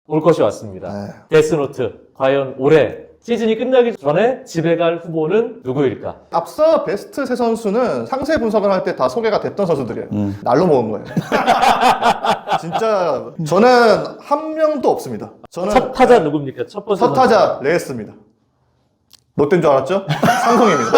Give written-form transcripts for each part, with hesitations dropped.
올 것이 왔습니다. 데스노트. 과연 올해 시즌이 끝나기 전에 집에 갈 후보는 누구일까? 앞서 베스트 세 선수는 상세 분석을 할 때 다 소개가 됐던 선수들이에요. 날로 먹은 거예요. 진짜 저는 한 명도 없습니다. 저는 첫 타자 누굽니까? 첫 번째 첫 타자 레이스입니다. 롯데인 줄 알았죠? 삼성입니다.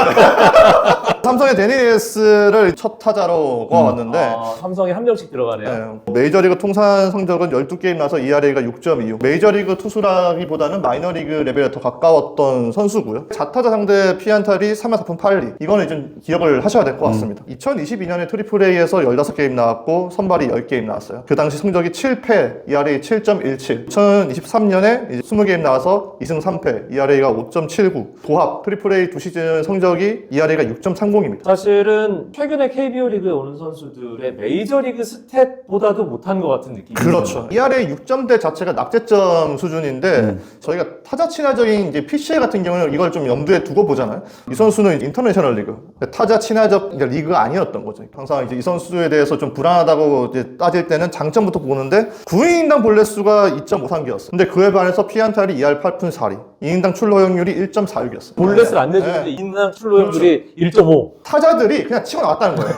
삼성의 데니 레이스를 첫 타자로 꼽아왔는데 삼성에 한 명씩 들어가네요. 메이저리그 통산 성적은 12게임 나서 ERA가 6.26. 메이저리그 투수라기보다는 마이너리그 레벨에 더 가까웠던 선수고요. 자타자 상대 피안타율이 3할 4푼 8리. 이거는 좀 기억을 하셔야 될 것 같습니다. 2022년에 트리플 A에서 15게임 나왔고 선발이 10게임 나왔어요. 그 당시 성적이 7패, ERA 7.17. 2023년에 20게임 나와서 2승 3패, ERA가 5.79. 도합 트리플 A 두 시즌 성적이 ERA가 6.30입니다. 사실은 최근에 KBO 리그에 오는 선수들의 메이저리그 스탯보다도 못한 것 같은 느낌이 그렇죠. ERA 6점대 자체가 낙제점 수준인데 저희가 타자 친화적인 이제 PCA 같은 경우는 이걸 좀 염두에 두고 보잖아요. 이 선수는 인터내셔널 리그, 타자 친화적 리그가 아니었던 거죠. 항상 이제 이 선수에 대해서 좀 불안하다고 이제 따질 때는 장점부터 보는데 9이닝당 볼넷수가 2.53개였어. 근데 그에 반해서 피안타율이 2할 8푼 4리, 2인당 출루 허용률이 1.46이었어. 볼넷을 안 내주는데 인당 출루율이 1.5. 타자들이 그냥 치고 나왔다는 거예요.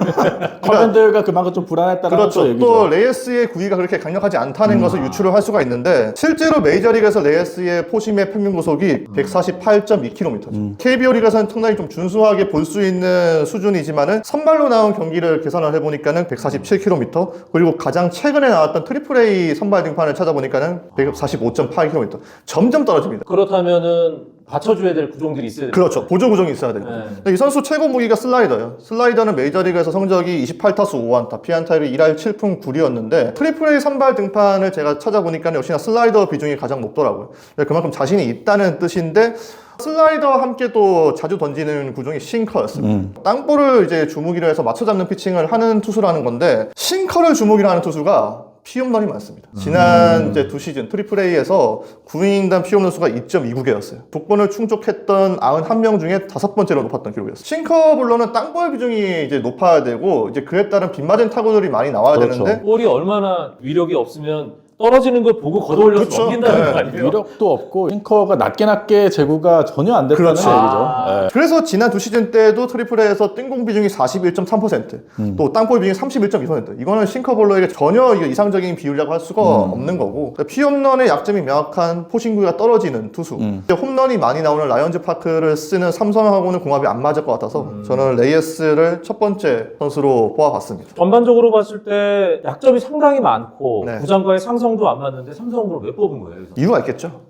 커맨드가 그만큼 좀 불안했다는 그렇죠. 얘기죠. 또 레이스의 구위가 그렇게 강력하지 않다는 것을 유추를 할 수가 있는데 실제로 메이저리그에서 레이스의 포심의 평균 구속이 148.2km죠. KBO 리그에서는 상당히 좀 준수하게 볼 수 있는 수준이지만은 선발로 나온 경기를 계산을 해보니까는 147km, 그리고 가장 최근에 나왔던 트리플 A 선발 등판을 찾아보니까는 145.8km. 점점 떨어집니다. 그렇다면은 받쳐줘야 될 구종들이 있어야 됩니다. 그렇죠. 보조 구종이 있어야 되고. 이 선수 최고 무기가 슬라이더예요. 슬라이더는 메이저리그에서 성적이 28타수 5안타, 피안타율이 1할 7푼 9리였는데 트리플 A 선발 등판을 제가 찾아보니까 역시나 슬라이더 비중이 가장 높더라고요. 그만큼 자신이 있다는 뜻인데 슬라이더와 함께 또 자주 던지는 구종이 싱커였습니다. 땅볼을 이제 주무기로 해서 맞춰 잡는 피칭을 하는 투수라는 건데 싱커를 주무기로 하는 투수가 피홈런이 많습니다. 지난 이제 두 시즌 트리플 A에서 9이닝당 피홈런 수가 2.29개였어요. 조건을 충족했던 91명 중에 5번째로 높았던 기록이었어요. 싱커볼로는 땅볼 비중이 이제 높아야 되고 이제 그에 따른 빗맞은 타구들이 많이 나와야 그렇죠. 되는데 볼이 얼마나 위력이 없으면 떨어지는 걸 보고 걷어올려서 그렇죠. 넘긴다는 네. 거 아니에요? 위력도 없고 싱커가 낮게 제구가 전혀 안 됐다는 그렇죠. 얘기죠. 그래서 지난 두 시즌 때도 트리플 A에서 뜬공 비중이 41.3%, 또 땅볼 비중이 31.2%. 이거는 싱커볼러에게 전혀 이상적인 비율이라고 할 수가 없는 거고, 피홈런의 약점이 명확한 포싱구가 떨어지는 투수. 홈런이 많이 나오는 라이언즈 파크를 쓰는 삼성하고는 궁합이 안 맞을 것 같아서 저는 레이스를 첫 번째 선수로 뽑아봤습니다. 전반적으로 봤을 때 약점이 상당히 많고 네. 부산과의 상성도 안 맞는데 삼성으로 왜 뽑은 거예요? 그래서? 이유가 있겠죠?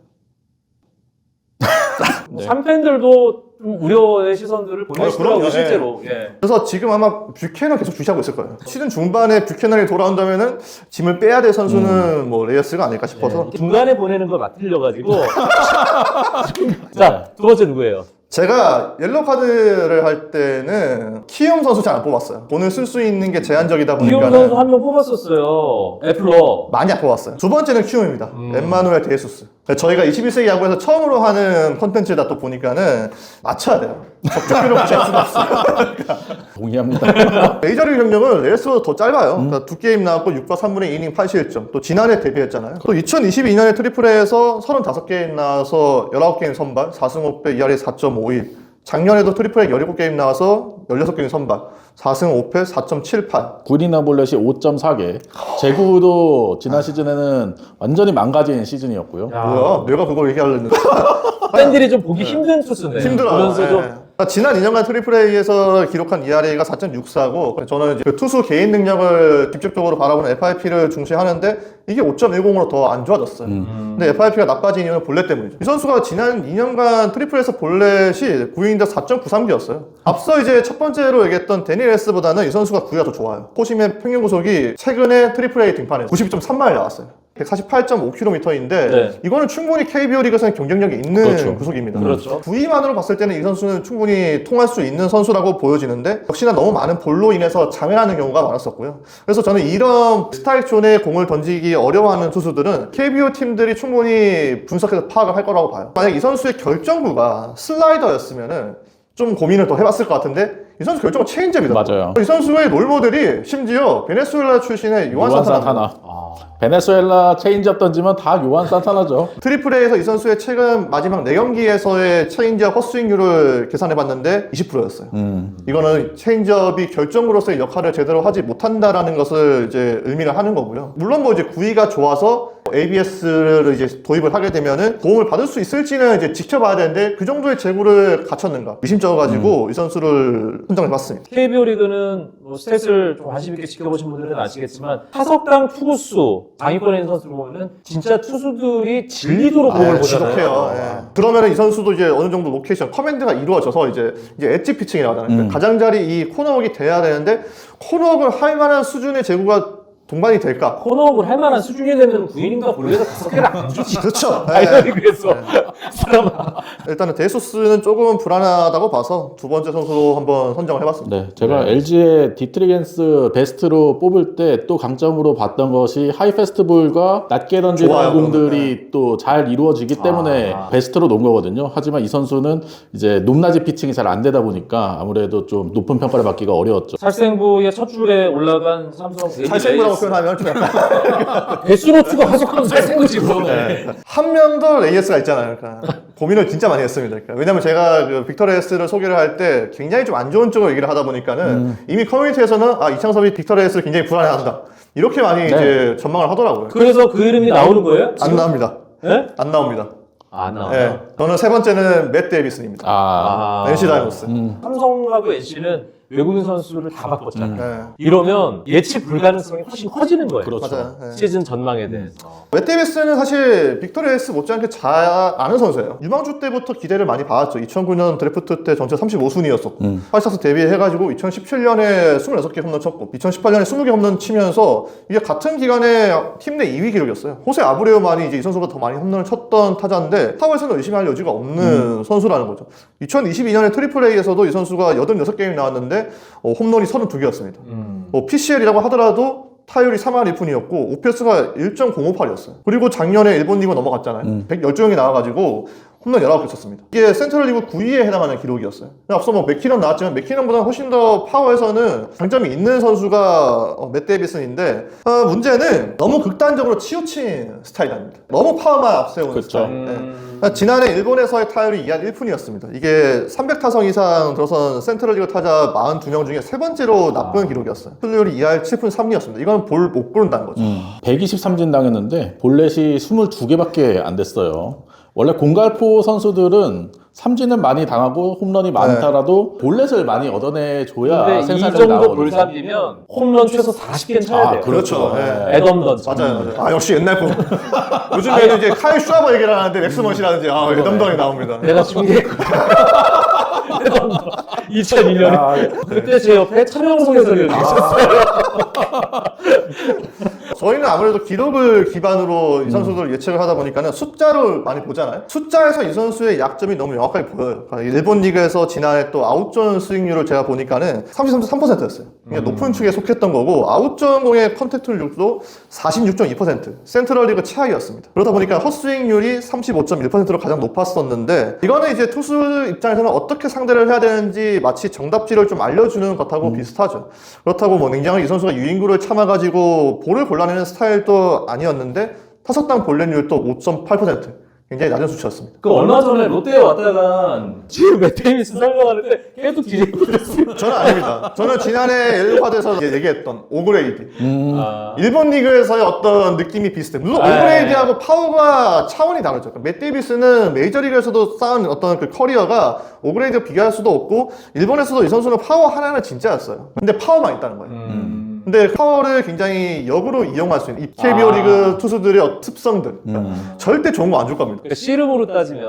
뭐 팬들도 좀 우려의 시선들을 보내시더라고요, 그럼요. 실제로. 예. 그래서 지금 아마 뷰캐넌 계속 주시하고 있을 거예요. 시즌 중반에 뷰캐넌이 돌아온다면은 짐을 빼야 될 선수는 뭐 레이스가 아닐까 싶어서. 중간에 보내는 걸 맡으려가지고. 자, 두 번째 누구예요? 제가 옐로우 카드를 할 때는 키움 선수 잘 안 뽑았어요. 돈을 쓸 수 있는 게 제한적이다 이용 보니까 선수 한 명 뽑았었어요. 애플러. 많이 안 뽑았어요. 두 번째는 키움입니다. 엠마누엘 데수스. 저희가 21세기 야구에서 처음으로 하는 콘텐츠다 또 보니까는 맞춰야 돼요. 적격비를 무시할 수가 없어요. 동의합니다. 메이저리그 경력은 레이스보다 더 짧아요. 그러니까 두 게임 나왔고 6과 3분의 2이닝 8실점. 또 지난해 데뷔했잖아요. 또 2022년에 트리플 A에서 35게임 나와서 19게임 선발, 4승 5패, ERA 4.51. 작년에도 트리플 A 17게임 나와서 16게임 선발, 4승 5패, 4.78. 구리나 볼넷이 5.4개. 제구도 지난 시즌에는 완전히 망가진 시즌이었고요. 뭐야? 내가 그걸 얘기하려는데. 팬들이 좀 보기 힘든 투수네요. 힘들어요. 보면서 좀 지난 2년간 트리플 A에서 기록한 ERA가 4.64고 저는 이제 그 투수 개인 능력을 직접적으로 바라보는 FIP를 중시하는데 이게 5.10으로 더 안 좋아졌어요. 근데 FIP가 나빠진 이유는 볼넷 때문이죠. 이 선수가 지난 2년간 트리플에서 볼넷이 9이닝당 4.93개였어요. 앞서 이제 첫 번째로 얘기했던 데니 레스보다는 이 선수가 구위가 더 좋아요. 포심의 평균 구속이 최근에 트리플 A 등판에 92.3마일 나왔어요. 148.5km인데 네. 이거는 충분히 KBO 리그에서는 경쟁력이 있는 그렇죠. 구속입니다. 그렇죠. 구위만으로 봤을 때는 이 선수는 충분히 통할 수 있는 선수라고 보여지는데 역시나 너무 많은 볼로 인해서 장애하는 경우가 많았었고요. 그래서 저는 이런 스트라이크 존에 공을 던지기 어려워하는 투수들은 KBO 팀들이 충분히 분석해서 파악을 할 거라고 봐요. 만약 이 선수의 결정구가 슬라이더였으면은 좀 고민을 더 해봤을 것 같은데 이 선수 결정은 체인지업이다. 맞아요. 이 선수의 롤 모델이 심지어 베네수엘라 출신의 요한 산타나. 베네수엘라 체인지업 던지면 다 요한 산타나죠. 트리플 A에서 이 선수의 최근 마지막 4경기에서의 체인지업 헛스윙률을 계산해봤는데 20%였어요. 이거는 체인지업이 결정으로서의 역할을 제대로 하지 못한다라는 것을 이제 의미를 하는 거고요. 물론 뭐 이제 구위가 좋아서 ABS를 이제 도입을 하게 되면은 도움을 받을 수 있을지는 이제 지켜봐야 되는데 그 정도의 재구를 갖췄는가 의심쩍어가지고 이 선수를 선정해봤습니다. KBO 리그는 뭐 스탯을 좀 관심 있게 지켜보신 분들은 아시겠지만 타석당 투구수 장위권에 있는 선수를 보면은 진짜 투수들이 질리도록 공을 보잖아요. 지독해요. 그러면은 이 선수도 이제 어느 정도 로케이션 커맨드가 이루어져서 이제 엣지 피칭이라고 하잖아요. 그러니까 가장자리 이 코너웍이 돼야 되는데 코너웍을 할 만한 수준의 제구가 동반이 될까? 코너업을 할 만한 수준이 되면 9인인가 볼넷에서 5개를 안 주지. 그렇죠. 당연히 그랬어. 일단은 데이소스는 조금 불안하다고 봐서 두 번째 선수로 한번 선정을 해봤습니다. 네, 제가 LG의 디트리겐스 베스트로 뽑을 때 또 강점으로 봤던 것이 하이 페스트볼과 낮게 던지는 좋아요, 공들이 또 잘 이루어지기 때문에 베스트로 놓은 거거든요. 하지만 이 선수는 이제 높낮이 피칭이 잘 안 되다 보니까 아무래도 좀 높은 평가를 받기가 어려웠죠. 살생부의 첫 줄에 올라간 삼성 살생부라고 표현하면 좀 약간 데스노트가 하속하면 살생부지 뭐. 한 명 더 레이에스가 있잖아요. 그러니까 고민을 진짜 많이 했습니다. 그러니까 왜냐면 제가 그 빅터 레이스를 소개를 할 때 굉장히 좀 안 좋은 쪽으로 얘기를 하다 보니까는 이미 커뮤니티에서는 이창섭이 빅터 레이스를 굉장히 불안해한다. 이렇게 많이 이제 전망을 하더라고요. 그래서 그 이름이 나오는 거예요? 안 나옵니다. 네? 안 나옵니다. 안 나와요. 네. 저는 세 번째는 맷 데이비슨입니다. NC 다이노스. 삼성하고 NC는 외국인 선수를 다 바꿨잖아요. 네. 이러면 예측 불가능성이 훨씬 커지는 거예요. 그렇죠. 맞아요. 네. 시즌 전망에 대해서. 맷 데이비스는 사실 빅터 레이스 못지않게 잘 아는 선수예요. 유망주 때부터 기대를 많이 받았죠. 2009년 드래프트 때 전체 35순위였었고 화이트삭스 데뷔해가지고 2017년에 26개 홈런 쳤고 2018년에 20개 홈런 치면서 이게 같은 기간에 팀 내 2위 기록이었어요. 호세 아브레오만이 이제 이 선수보다 더 많이 홈런을 쳤던 타자인데 타워에서는 의심할 여지가 없는 선수라는 거죠. 2022년에 트리플 A에서도 이 선수가 86게임이 나왔는데 홈런이 32개였습니다. PCL이라고 하더라도 타율이 3할 2푼이었고 OPS가 1.058이었어요. 그리고 작년에 일본 리그 넘어갔잖아요. 112경기 나와가지고 홈런 19개 쳤습니다. 이게 센트럴 리그 9위에 해당하는 기록이었어요. 앞서 뭐 맥키넘 나왔지만 맥키넘보다 훨씬 더 파워에서는 장점이 있는 선수가 맷 데이비슨인데 문제는 너무 극단적으로 치우친 스타일이 아닙니다. 너무 파워만 앞세우는 그렇죠. 스타일. 지난해 일본에서의 타율이 2할 1푼이었습니다. 이게 300타석 이상 들어선 센트럴 리그 타자 42명 중에 세 번째로 나쁜 기록이었어요. 출루율이 2할 7푼 3리였습니다. 이건 볼 못 고른다는 거죠. 123진 당했는데 볼넷이 22개밖에 안 됐어요. 원래 공갈포 선수들은 삼진은 많이 당하고 홈런이 많더라도 볼넷을 많이 얻어내줘야 근데 이 생산력이 정도 나오거든요. 볼삼이면 홈런 최소 40개는 쳐야 돼요. 그렇죠. 네. 애덤 던져. 맞아요. 역시 옛날 분. 요즘에는 이제 카일 슈아버 얘기를 하는데 맥스먼이라든지 애덤덩이 나옵니다. 내가 중계했거든. 2002년에. 그때 제 옆에 차명성 해설위원이 있었어요. 저희는 아무래도 기록을 기반으로 이 선수들 예측을 하다 보니까는 숫자로 많이 보잖아요. 숫자에서 이 선수의 약점이 너무 명확하게 보여요. 그러니까 일본 리그에서 지난해 또 아웃존 스윙률을 제가 보니까는 33.3%였어요. 그러니까 높은 축에 속했던 거고 아웃존 공의 컨택트율도 46.2%. 센트럴 리그 최하위였습니다. 그러다 보니까 헛스윙률이 35.1%로 가장 높았었는데 이거는 이제 투수 입장에서는 어떻게 상대를 해야 되는지 마치 정답지를 좀 알려주는 것하고 비슷하죠. 그렇다고 뭐 냉정하게 이 선수가 유인구를 참아가지고 볼을 골라내는 스타일도 아니었는데 타석당 볼넷률도 5.8%. 굉장히 낮은 수치였습니다. 그 얼마 전에 롯데에 왔다가 지금 맷 데이비스 설명하는데 계속 뒤집고 그랬어요. 저는 아닙니다. 저는 지난해 엘과드에서 얘기했던 오그레이드. 일본 리그에서의 어떤 느낌이 비슷해. 물론 오그레이드하고 파워가 차원이 다르죠. 맷 데이비스는 메이저리그에서도 쌓은 어떤 그 커리어가 오그레이드와 비교할 수도 없고 일본에서도 이 선수는 파워 하나는 진짜였어요. 근데 파워만 있다는 거예요. 근데 파워를 굉장히 역으로 이용할 수 있는 이 KBO 리그 투수들의 특성들 절대 좋은 거 안 줄 겁니다. 그러니까 씨름으로 따지면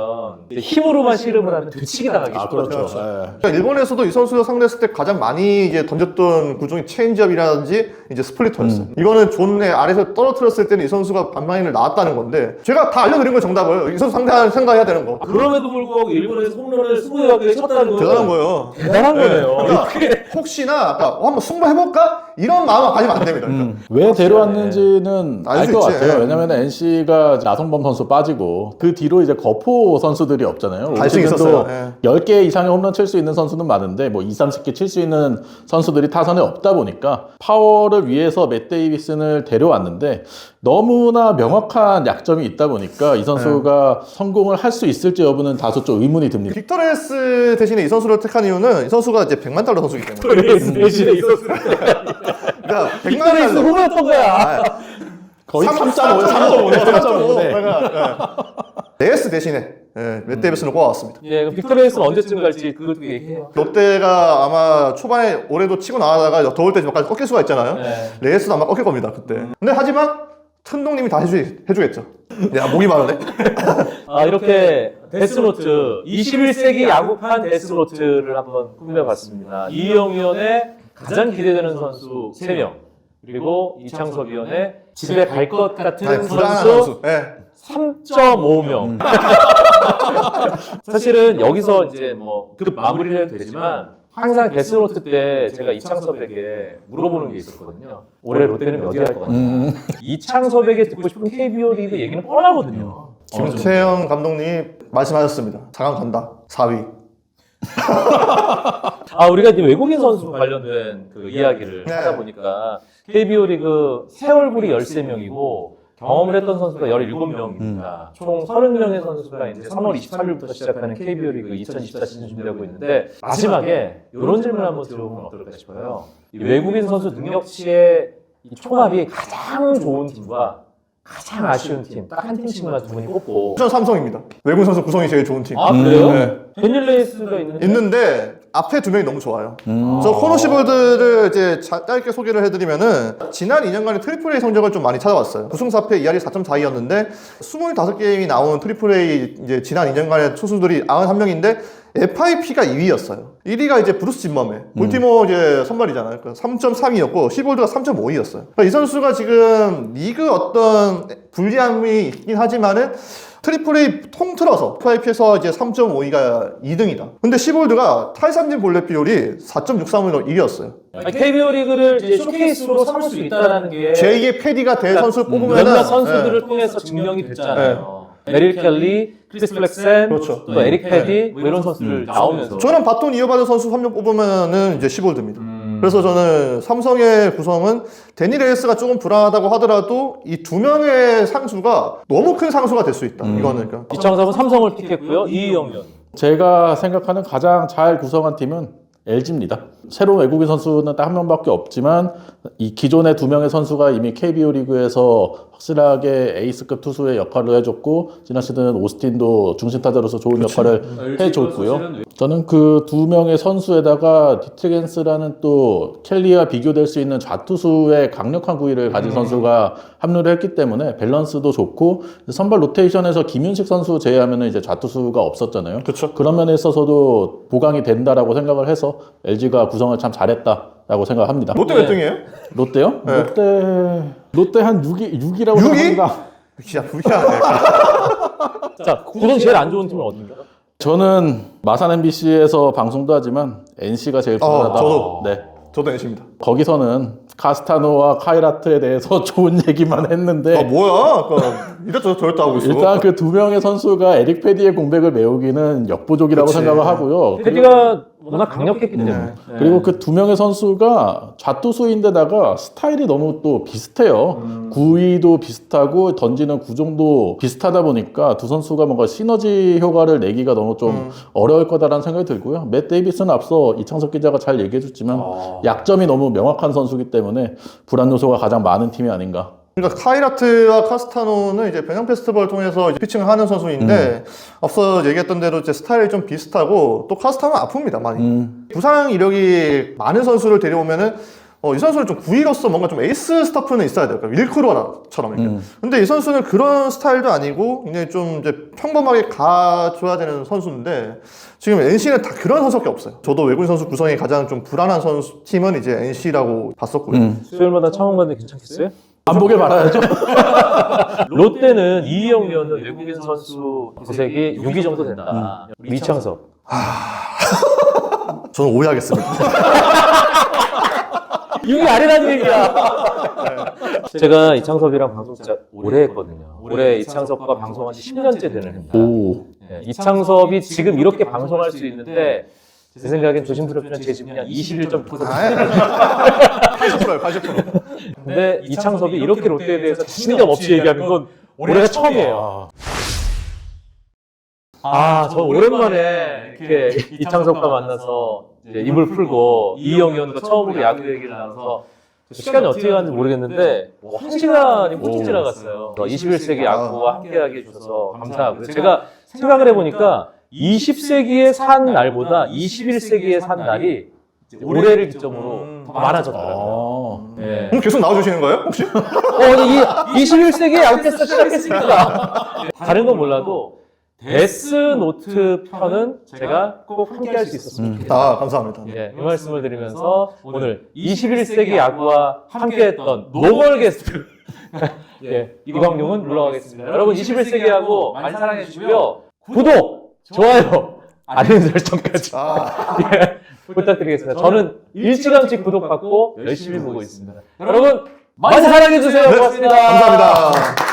이제 힘으로만 씨름을 하면 뒤치기 당하기 쉽거든요. 그렇죠. 네. 그러니까 일본에서도 이 선수가 상대했을 때 가장 많이 이제 던졌던 구종이 체인지업이라든지 이제 스플리터였어요. 이거는 존의 아래에서 떨어뜨렸을 때는 이 선수가 반마인을 나왔다는 건데 제가 다 알려드린 거 정답을 이 선수 상대할 생각해야 되는 거. 그럼에도 불구하고 일본에서 홈런을 20개 쳤다는 거 대단한 거예요. 대단한 거네요. 혹시나 한번 승부해볼까? 이런 마음 가지면 안 됩니다. 그러니까. 왜 데려왔는지는 알 알 수 것 있지. 같아요. 왜냐면 NC가 나성범 선수 빠지고 그 뒤로 이제 거포 선수들이 없잖아요. 갈수 있었어요. 예. 10개 이상의 홈런 칠 수 있는 선수는 많은데 뭐 20, 30개 칠 수 있는 선수들이 타선에 없다 보니까 파워를 위해서 맷 데이비슨을 데려왔는데 너무나 명확한 약점이 있다 보니까 이 선수가 성공을 할 수 있을지 여부는 다소 좀 의문이 듭니다. 빅터 레이스 대신에 이 선수를 택한 이유는 이 선수가 이제 100만 달러 선수이기 때문에. 레이스 대신에 있었어. 그러니까 100만 레이스 달러. 홈런했던 거야. 거의 3.5, 3.5네. 레이스 대신에 맷 데이비슨을 꼽아왔습니다. 예, 그럼 빅터 레이스는 언제쯤 갈지 그것도 얘기해요. 롯데가 아마 초반에 올해도 치고 나가다가 더울 때 막까지 꺾일 수가 있잖아요. 네. 레이스도 아마 꺾일 겁니다 그때. 근데 하지만 천동님이 다 해주겠죠. 야 목이 마르네. 아, 이렇게 데스노트 21세기 야구판 데스노트를 한번 꾸며봤습니다. 이영 위원의 가장 기대되는 선수 3명, 그리고 이창섭 위원의 집에 갈 것 같은 불안한 선수 네. 3.5명. 사실은 여기서 이제 뭐 그 마무리를 해도 되지만 항상 데스노트 때 제가 이창섭에게 물어보는 게 있었거든요. 올해 롯데는 몇 위 할 것 같냐. 이창섭에게 듣고 싶은 KBO 리그 얘기는 뻔하거든요. 김채영 감독님 말씀하셨습니다. 4강 간다. 4위. 아, 우리가 이제 외국인 선수 관련된 그 이야기를 네. 하다 보니까 KBO 리그 새 얼굴이 13명이고 경험을 했던 선수가 17명입니다. 총 30명의 선수가 이제 3월 23일부터 시작하는 KBO 리그 2024 시즌 준비하고 있는데 마지막에 이런 질문 한번 들어보면 어떨까 싶어요. 이 외국인 선수 능력치의 이 총합이 가장 좋은 팀과 가장 아쉬운 팀, 딱 한 팀씩만 두 분이 꼽고. 전 삼성입니다. 외국인 선수 구성이 제일 좋은 팀. 아, 그래요? 네. 데닐 레이스가 있는데. 있는데 앞에 두 명이 너무 좋아요. 저 코너시볼드를 이제 짧게 소개를 해드리면은 지난 2년간의 트리플 A 성적을 좀 많이 찾아봤어요. 9승 4패 2할이 4.42였는데 25게임이 나오는 트리플 A 이제 지난 2년간의 투수들이 91명인데 FIP가 2위였어요. 1위가 이제 브루스 짐머맨, 볼티모어 이제 선발이잖아요. 3.32였고 시볼드가 3.52였어요. 그러니까 이 선수가 지금 리그 어떤 불리함이 있긴 하지만은 트리플 A 통틀어서 FIP에서 이제 3.52가 2등이다. 근데 시볼드가 탈삼진 볼넷 비율이 4.63으로 1위였어요. KBO 리그를 이제 쇼케이스로 삼을 수 있다는 게 제2의 패디가 될 선수 뽑으면은 몇몇 선수들을 통해서 증명이 됐잖아요. 메릴 켈리, 크리스 플렉센, 그렇죠. 또 에릭 패디 뭐 이런 선수들 나오면서 저는 바톤 이어받은 선수 3명 뽑으면은 이제 시볼드입니다. 그래서 저는 삼성의 구성은 데니 레이스가 조금 불안하다고 하더라도 이 두 명의 상수가 너무 큰 상수가 될 수 있다. 이거는 그러니까. 이창섭은 삼성을 픽했고요. 이영 위원. 제가 생각하는 가장 잘 구성한 팀은 LG입니다. 새로운 외국인 선수는 딱 한 명밖에 없지만 이 기존의 두 명의 선수가 이미 KBO 리그에서 확실하게 에이스급 투수의 역할을 해줬고 지난 시즌 오스틴도 중심 타자로서 좋은 역할을 해줬고요. 저는 그 두 명의 선수에다가 디트겐스라는 또 켈리와 비교될 수 있는 좌투수의 강력한 구위를 가진 선수가 합류를 했기 때문에 밸런스도 좋고 선발 로테이션에서 김윤식 선수 제외하면 이제 좌투수가 없었잖아요. 그렇죠. 그런 면에 있어서도 보강이 된다라고 생각을 해서 LG가 구성을 참 잘했다라고 생각합니다. 롯데 몇 등이에요? 롯데요? 네. 롯데 한 6위라고 6위? 생각합니다. 진짜 불쾌하네. 자, 구성 제일 안 좋은 팀은 어딘가? 저는 마산 MBC에서 방송도 하지만 NC가 제일 불안하다. 저도. 네. 저도 NC입니다. 거기서는 카스타노와 카이라트에 대해서 좋은 얘기만 했는데 뭐야? 이랬저랬 저랬다 하고 있어. 일단 그 두 명의 선수가 에릭 패디의 공백을 메우기는 역부족이라고 그치. 생각을 하고요. 패디가 워낙 강력했기 때문에. 네. 그리고 그 두 명의 선수가 좌투수인데다가 스타일이 너무 또 비슷해요. 구위도 비슷하고 던지는 구종도 비슷하다 보니까 두 선수가 뭔가 시너지 효과를 내기가 너무 좀 어려울 거다라는 생각이 들고요. 맷 데이비스는 앞서 이창석 기자가 잘 얘기해줬지만 약점이 너무 명확한 선수이기 때문에 불안 요소가 가장 많은 팀이 아닌가. 그러니까 카이라트와 카스타노는 이제 변형 페스티벌을 통해서 이제 피칭을 하는 선수인데 앞서 얘기했던 대로 이제 스타일이 좀 비슷하고 또 카스타노는 아픕니다 많이. 부상 이력이 많은 선수를 데려오면은 이 선수는 좀 구위로서 뭔가 좀 에이스 스타프는 있어야 돼요. 그러니까 윌크로처럼 이렇게. 근데 이 선수는 그런 스타일도 아니고 굉장히 좀 이제 평범하게 가줘야 되는 선수인데 지금 NC는 다 그런 선수밖에 없어요. 저도 외국인 선수 구성이 가장 좀 불안한 선수 팀은 이제 NC라고 봤었고요. 수요일마다 창원관대 괜찮겠어요? 안 보길 바라야죠. 롯데는 이희영 위원은 외국인 선수 구색이 6위 정도 된다. 이창섭. 저는 오해하겠습니다. 6위 아래라는 얘기야. 제가 이창섭이랑 방송 진짜 오래 했거든요. 올해 이창섭과 방송한 지 10년째 되는 해입니다. 오. 네, 이창섭이 지금 이렇게 방송할 수 있는데 제 생각엔 조심스럽지만 제 지금 그냥 21.9%. 80%예요, 80%. 근데 이창섭이 이렇게 롯데에 대해서 자신감 없이 얘기하는 건 올해가 처음이에요. 저 오랜만에 이렇게 이창섭과 만나서 이제 입을 풀고 이희영 의원과 처음으로 야구 얘기를 나눠서 시간이 어떻게 가는지 모르겠는데 1시간이 훌쩍 지나갔어요. 21세기 야구와 함께하게 해주셔서 감사하고요. 제가 생각을 해보니까 20세기에 산 날보다 21세기에 산 날이 올해를 기점으로 더 많아졌더라고요. 네. 그럼 계속 나와주시는 거예요, 혹시? 이 21세기에 야구캐스터 시작했습니다. 다른 건 몰라도 데스노트 편은 제가 꼭 함께 할 수 있었으면 좋겠습니다. 감사합니다. 예, 이 말씀을 드리면서 오늘 21세기 야구와 함께했던 노멀 게스트 예, 이광용은 물러가겠습니다. 여러분 21세기 야구 많이 사랑해 주시고요. 구독, 좋아요, 알림 설정까지 예, 부탁드리겠습니다. 저는 일찌감치 구독받고 열심히 보고 있습니다. 여러분 많이 사랑해 주세요. 고맙습니다. 감사합니다.